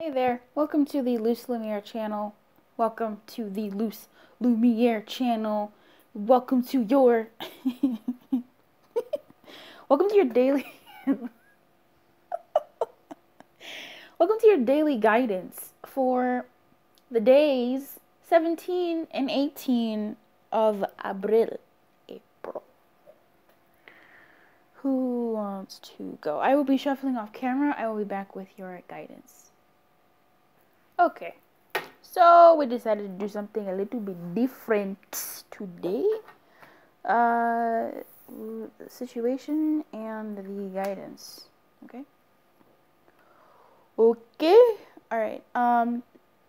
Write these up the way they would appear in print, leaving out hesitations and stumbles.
Hey there, welcome to the Loose Lumiere channel. Welcome to the Loose Lumiere channel. Welcome to your welcome to your daily welcome to your daily guidance for the days 17 and 18 of April. Who wants to go? I will be shuffling off camera. I will be back with your guidance. Okay. So we decided to do something a little bit different today. The situation and the guidance. Okay. Okay. All right.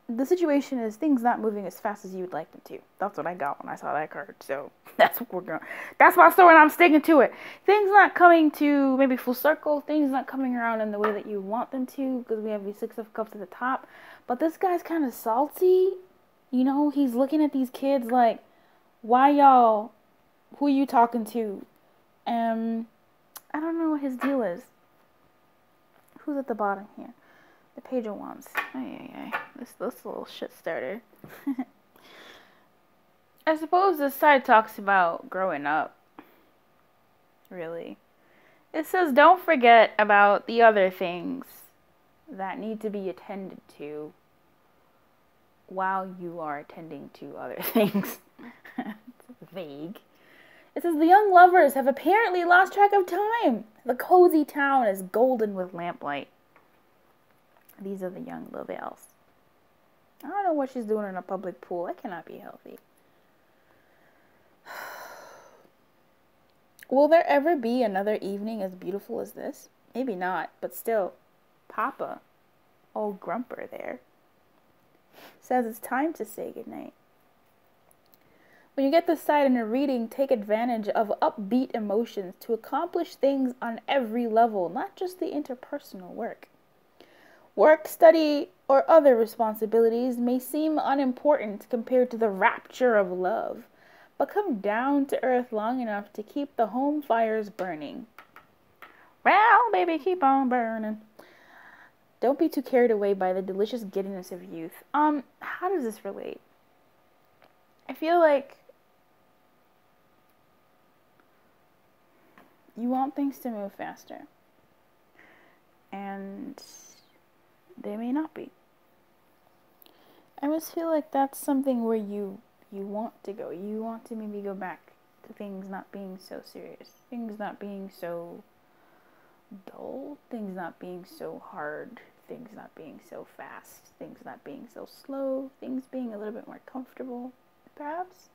The situation is things not moving as fast as you would like them to. That's what I got when I saw that card. So that's what we're going. That's my story, and I'm sticking to it. Things not coming to maybe full circle. Things not coming around in the way that you want them to, because we have the Six of Cups at the top. But this guy's kind of salty. You know, he's looking at these kids like, why y'all? Who are you talking to? I don't know what his deal is. Who's at the bottom here? The Page of Wands. This little shit starter. I suppose this side talks about growing up. Really. It says don't forget about the other things that need to be attended to while you are attending to other things. It's vague. It says the young lovers have apparently lost track of time. The cozy town is golden with lamplight. These are the young lovers. I don't know what she's doing in a public pool. That cannot be healthy. Will there ever be another evening as beautiful as this? Maybe not, but still, Papa, old Grumper there, says it's time to say goodnight. When you get this side in a reading, take advantage of upbeat emotions to accomplish things on every level, not just the interpersonal work. Work, study, or other responsibilities may seem unimportant compared to the rapture of love, but come down to earth long enough to keep the home fires burning. Well, baby, keep on burning. Don't be too carried away by the delicious giddiness of youth. How does this relate? I feel like you want things to move faster. And they may not be. I just feel like that's something where you want to go. You want to maybe go back to things not being so serious. Things not being so dull. Things not being so hard. Things not being so fast. Things not being so slow. Things being a little bit more comfortable, perhaps.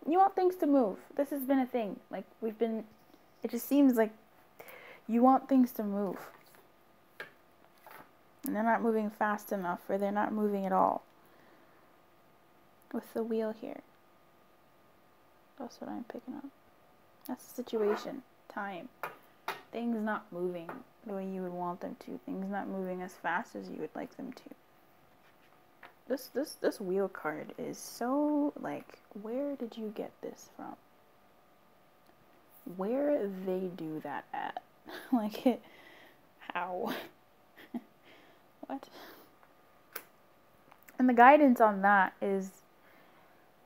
You want things to move. This has been a thing. Like, it just seems like you want things to move. And they're not moving fast enough, or they're not moving at all. With the wheel here. That's what I'm picking up. That's the situation. Time. Things not moving the way you would want them to. Things not moving as fast as you would like them to. This wheel card is so, like, where did you get this from? Where they do that at? Like, how? What? And the guidance on that is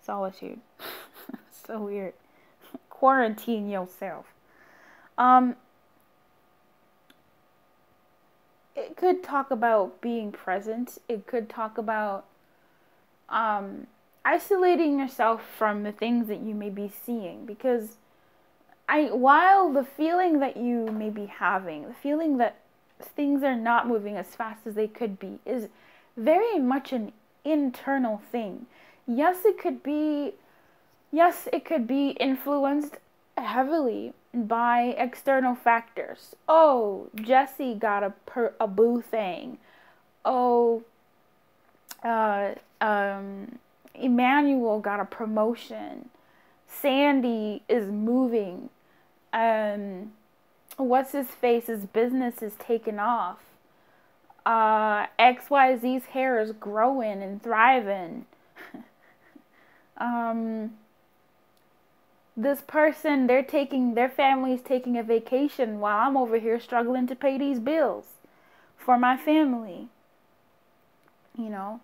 solitude. So weird. Quarantine yourself. It could talk about being present. It could talk about isolating yourself from the things that you may be seeing, because while the feeling that you may be having, the feeling that things are not moving as fast as they could be, is very much an internal thing. Yes, it could be influenced heavily by external factors. Oh, Jesse got a boo thing. Oh, Emmanuel got a promotion. Sandy is moving. What's his face's business is taking off. XYZ's hair is growing and thriving. This person, their family's taking a vacation while I'm over here struggling to pay these bills. for my family, you know.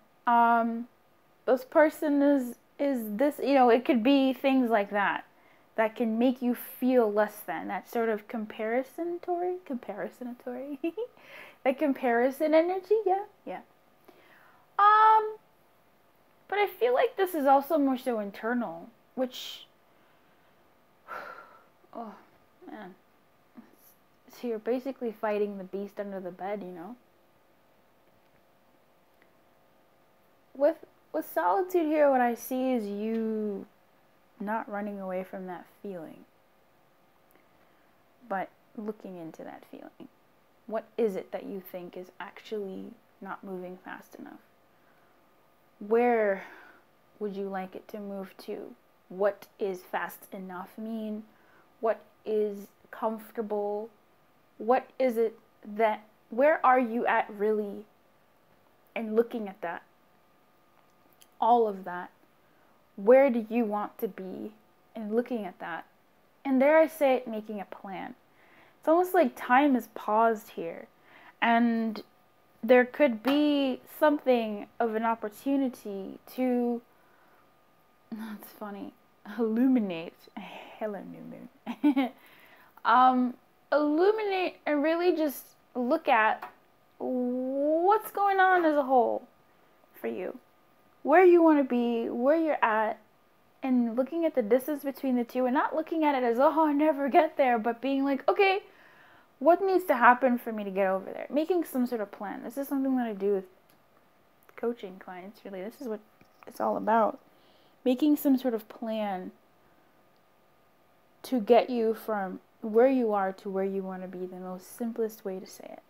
This person is this, you know, it could be things like that that can make you feel less than, that sort of comparisonatory, that comparison energy, yeah. But I feel like this is also more so internal, which, oh man, so you're basically fighting the beast under the bed, you know. With solitude here, what I see is you not running away from that feeling, but looking into that feeling. What is it that you think is actually not moving fast enough? Where would you like it to move to? What is fast enough mean? What is comfortable? What is it that, where are you at really? And looking at that, all of that, where do you want to be? And looking at that, and dare I say it, making a plan. It's almost like time is paused here, and there could be something of an opportunity to, that's funny, illuminate, hello new moon, illuminate and really just look at what's going on as a whole for you, where you want to be, where you're at, and looking at the distance between the two, and not looking at it as, oh, I'll never get there, but being like, okay, what needs to happen for me to get over there? Making some sort of plan. This is something that I do with coaching clients, really. This is what it's all about. Making some sort of plan to get you from where you are to where you want to be, the most simplest way to say it.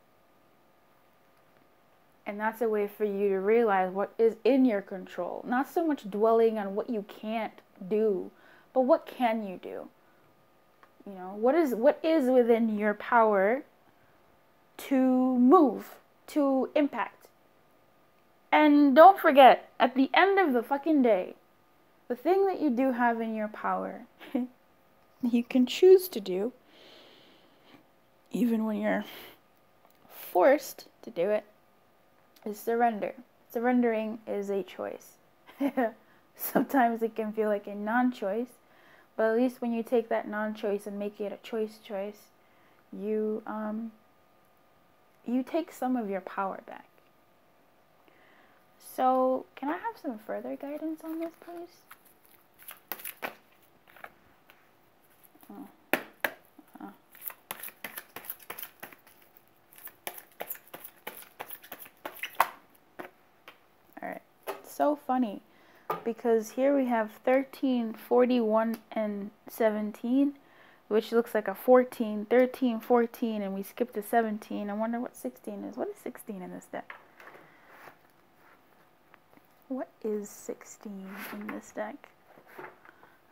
And that's a way for you to realize what is in your control. Not so much dwelling on what you can't do, but what can you do? You know, what is within your power to move, to impact. And don't forget, at the end of the fucking day, the thing that you do have in your power, you can choose to do, even when you're forced to do it, is surrender. Surrendering is a choice. Sometimes it can feel like a non-choice, but at least when you take that non-choice and make it a choice, you take some of your power back. So, can I have some further guidance on this, please? Alright, so funny, because here we have 13, 41, and 17, which looks like a 14, 13, 14, and we skipped to 17. I wonder what 16 is. What is 16 in this deck? What is 16 in this deck?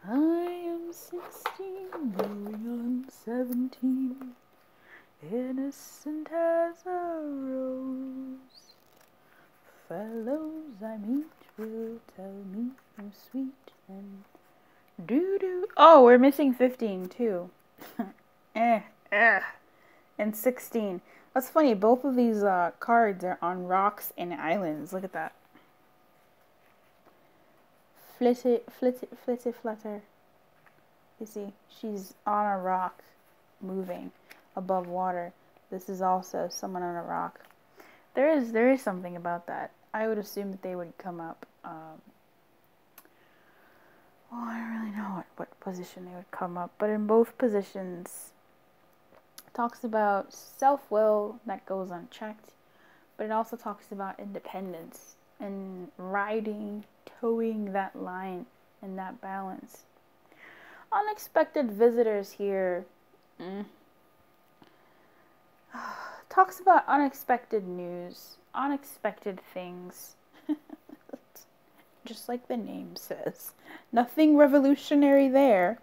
I am 16, going on 17, innocent as a rose. Fellows I meet will tell me I'm sweet and doo-doo. Oh, we're missing 15 too. And 16. That's funny, both of these cards are on rocks and islands. Look at that. Flitty, flutter. You see, she's on a rock, moving above water. This is also someone on a rock. There is something about that. I would assume that they would come up. Well, I don't really know what position they would come up, but in both positions, it talks about self-will that goes unchecked, but it also talks about independence and towing that line and that balance. Unexpected visitors here. Talks about unexpected news, unexpected things. Just like the name says. Nothing revolutionary there.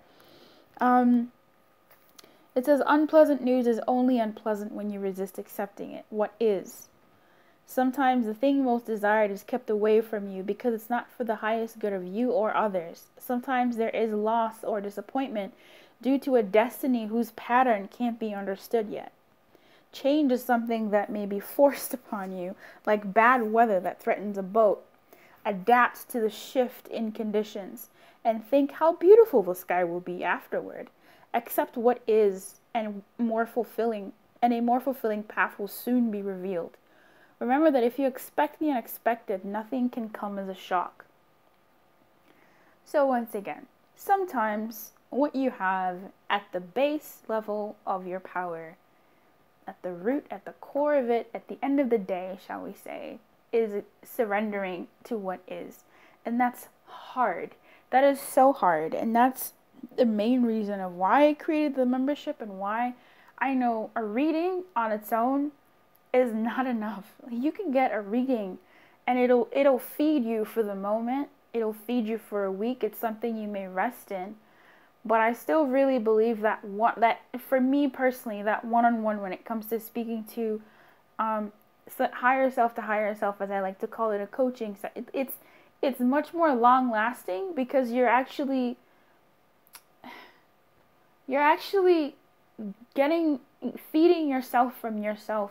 It says unpleasant news is only unpleasant when you resist accepting it. What is? Sometimes the thing most desired is kept away from you because it's not for the highest good of you or others. Sometimes there is loss or disappointment due to a destiny whose pattern can't be understood yet. Change is something that may be forced upon you, like bad weather that threatens a boat. Adapt to the shift in conditions and think how beautiful the sky will be afterward. Accept what is, and a more fulfilling path will soon be revealed. Remember that if you expect the unexpected, nothing can come as a shock. So once again, sometimes what you have at the base level of your power, at the root, at the core of it, at the end of the day, shall we say, is surrendering to what is. And that's hard. That is so hard. And that's the main reason of why I created the membership and why I know a reading on its own is not enough. You can get a reading and it'll feed you for the moment. It'll feed you for a week. It's something you may rest in. But I still really believe that for me personally, that one-on-one when it comes to speaking to higher self to higher self, as I like to call it, a coaching, it's much more long-lasting because you're actually feeding yourself from yourself,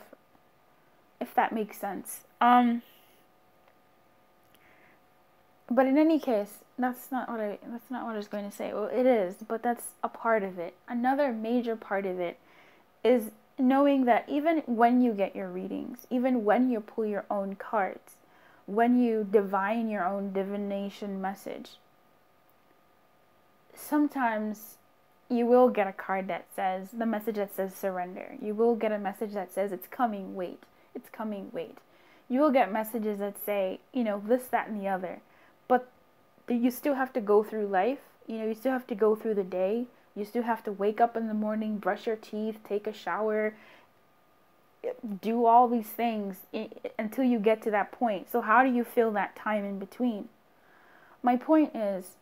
if that makes sense. But in any case, that's not what I was going to say. Well, it is, but that's a part of it. Another major part of it is knowing that even when you get your readings, even when you pull your own cards, when you divine your own divination message, sometimes you will get a card that says, the message that says surrender. You will get a message that says it's coming, wait. It's coming, wait. You will get messages that say, this, that, and the other. But you still have to go through life. You still have to go through the day. You still have to wake up in the morning, brush your teeth, take a shower, do all these things until you get to that point. So how do you fill that time in between? My point is,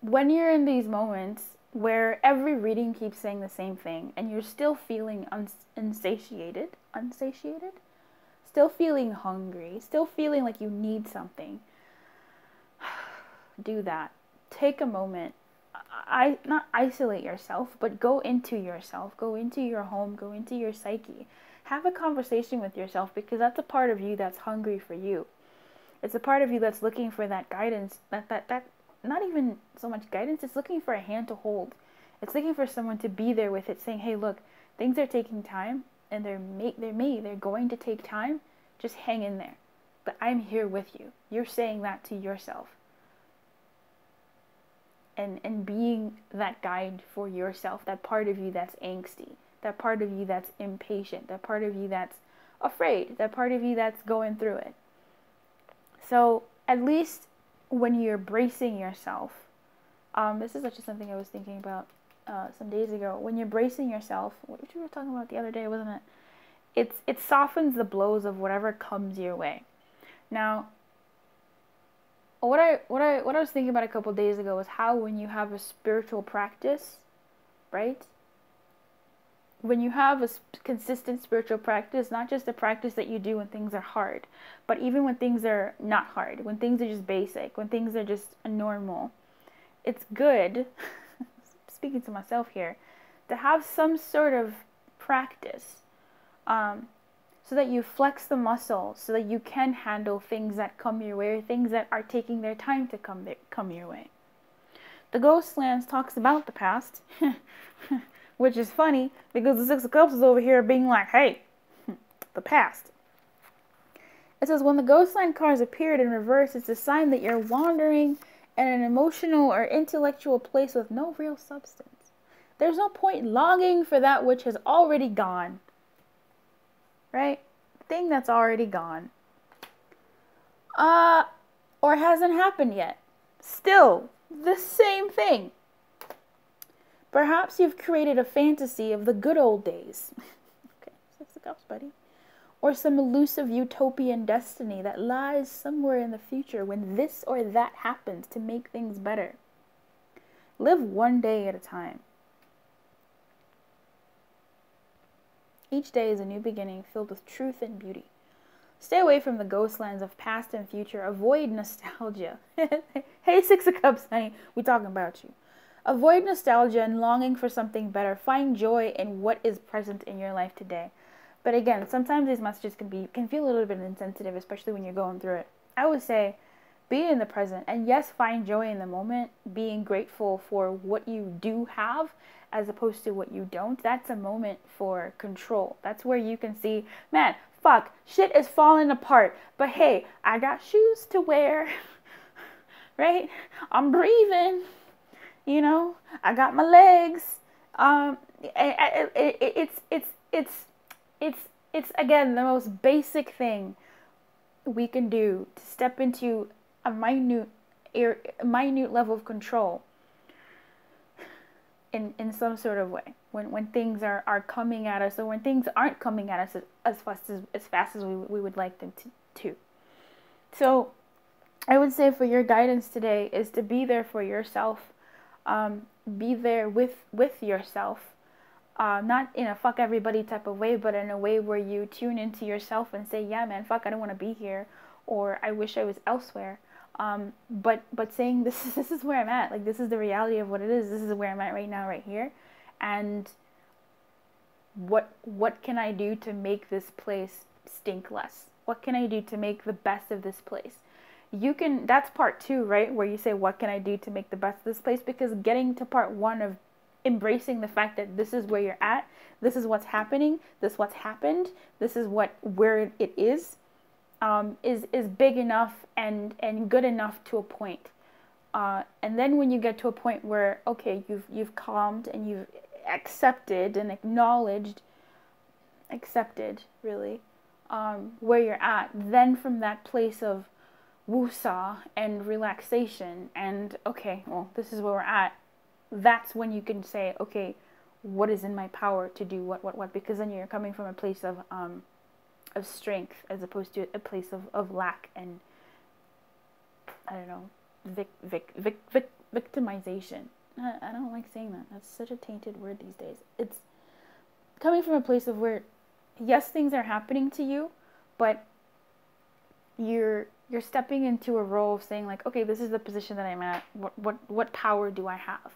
when you're in these moments where every reading keeps saying the same thing and you're still feeling unsatiated, still feeling hungry, still feeling like you need something, do that. Take a moment. Not isolate yourself, but go into yourself. Go into your home. Go into your psyche. Have a conversation with yourself, because that's a part of you that's hungry for you. It's a part of you that's looking for that guidance, that not even so much guidance, it's looking for a hand to hold. It's looking for someone to be there with it, saying, hey, look, things are taking time, and they're going to take time. Just hang in there. But I'm here with you. You're saying that to yourself. And being that guide for yourself, that part of you that's angsty, that part of you that's impatient, that part of you that's afraid, that part of you that's going through it. So at least when you're bracing yourself, this is actually something I was thinking about some days ago. When you're bracing yourself, which we were talking about the other day, wasn't it? It softens the blows of whatever comes your way. Now, what I was thinking about a couple days ago was how when you have a spiritual practice, right? When you have a consistent spiritual practice, not just a practice that you do when things are hard, but even when things are not hard, when things are just basic, when things are just normal, it's good, speaking to myself here, to have some sort of practice, so that you flex the muscle, so that you can handle things that come your way, or things that are taking their time to come your way. The Ghostlands talks about the past, which is funny, because the Six of Cups is over here being like, hey, the past. It says, when the Ghostland cards appeared in reverse, it's a sign that you're wandering in an emotional or intellectual place with no real substance. There's no point longing for that which has already gone. Right? Thing that's already gone. Or hasn't happened yet. Still, the same thing. Perhaps you've created a fantasy of the good old days. Okay, Six of Cups, buddy. Or some elusive utopian destiny that lies somewhere in the future when this or that happens to make things better. Live one day at a time. Each day is a new beginning filled with truth and beauty. Stay away from the ghostlands of past and future. Avoid nostalgia. Hey, Six of Cups, honey, we talking about you. Avoid nostalgia and longing for something better. Find joy in what is present in your life today. But again, sometimes these messages can feel a little bit insensitive, especially when you're going through it. I would say be in the present, and yes, find joy in the moment, being grateful for what you do have as opposed to what you don't. That's a moment for control. That's where you can see, man, fuck, shit is falling apart, but hey, I got shoes to wear, right? I'm breathing, you know, I got my legs. It's again the most basic thing we can do to step into a minute level of control in some sort of way when things are coming at us, or when things aren't coming at us as fast as we would like them to. So I would say for your guidance today is to be there for yourself, be there with yourself, not in a fuck everybody type of way, but in a way where you tune into yourself and say, yeah man, fuck, I don't want to be here, or I wish I was elsewhere. But saying this is where I'm at, like this is the reality of what it is. This is where I'm at right now, right here, and what can I do to make this place stink less? What can I do to make the best of this place? You can. That's part two, right? Where you say, what can I do to make the best of this place? Because getting to part one of embracing the fact that this is where you're at, this is what's happening, this is what's happened, this is where it is big enough and good enough to a point. And then when you get to a point where, okay, you've calmed and you've accepted and accepted really, where you're at, then from that place of woosah and relaxation and, okay, well, this is where we're at, that's when you can say, okay, what is in my power to do what, because then you're coming from a place of strength as opposed to a place of lack and, I don't know, victimization. I don't like saying that. That's such a tainted word these days. It's coming from a place of where, yes, things are happening to you, but you're stepping into a role of saying like, okay, this is the position that I'm at. What power do I have?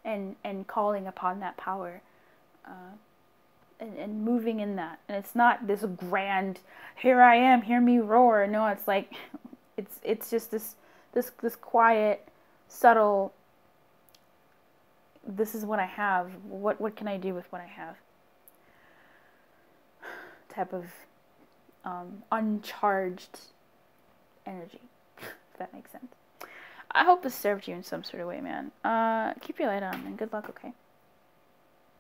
And calling upon that power. And moving in that. And it's not this grand, here I am, hear me roar. No, it's like, it's just this quiet, subtle, this is what I have. What can I do with what I have? Type of uncharged energy, if that makes sense. I hope this served you in some sort of way, man. Keep your light on and good luck, okay?